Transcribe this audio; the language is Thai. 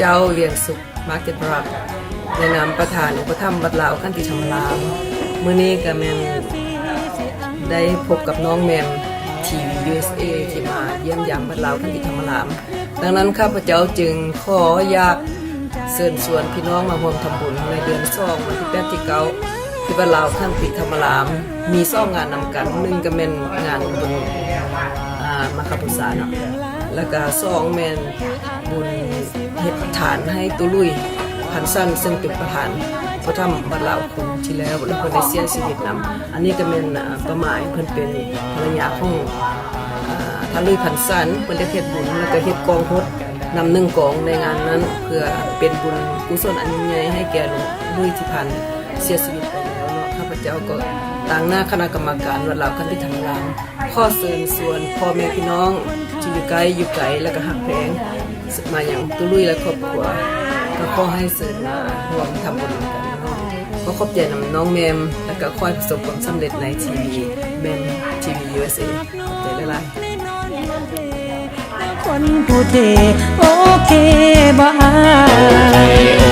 จ้าเวียงสุขมาร์เก็ตบรักในนามประธานอุปถัมภ์วัดลาวขันติธรรมรามมื้อนี้ก็แม่นได้พบกับน้องแมมทีวี USA ที่มาเยี่ยมยามวัดลาวขันติธรรมรามดังนั้นข้าพเจ้าจึงขออยากเชิญชวนพี่น้องมาร่วมทำบุญในเดือน2วันที่8ที่9ที่วัดลาวขันติธรรมรามมี2งานนำกัน1ก็แม่นงานบุญมาฆบูชาเนาะแล้วก็2แม่นบุญเฮ็ดฐานให้ตุลุยพันสั้นซึ่งเป็นประธานพระธรรมวัดลาวคนที่แล้วแล้วเพิ่นได้เสียชีวิตนำอันนี้ก็แม่นประหมายเพิ่นเป็นภรรยาของท่านลุยพันสั้นเพิ่นได้เฮ็ดบุญแล้วก็เฮ็ดกองฮดนำ1กองในงานนั้นเพื่อเป็นบุญกุศลอันยิ่งใหญ่ให้แก่ลุยที่พันเสียชีวิตไปแล้วเนาะข้าพเจ้าก็ต่างหน้าคณะกรรมการวัดลาวขันติธรรมรามข้อเชิญชวนพ่อแม่พี่น้องที่อยู่ไกลอยู่ไกลแล้วก็ฮักแพงมาอย่างตุลุยและครอบครัวก็ขอให้เสริมมาร่วมทำบุญกันก็ขอบใจน้องแมมแล้วก็คอยประสบความสำเร็จในทีวีแมมทีวี USA ขอบใจหลายๆคนผู้เทโอเคบ่อาย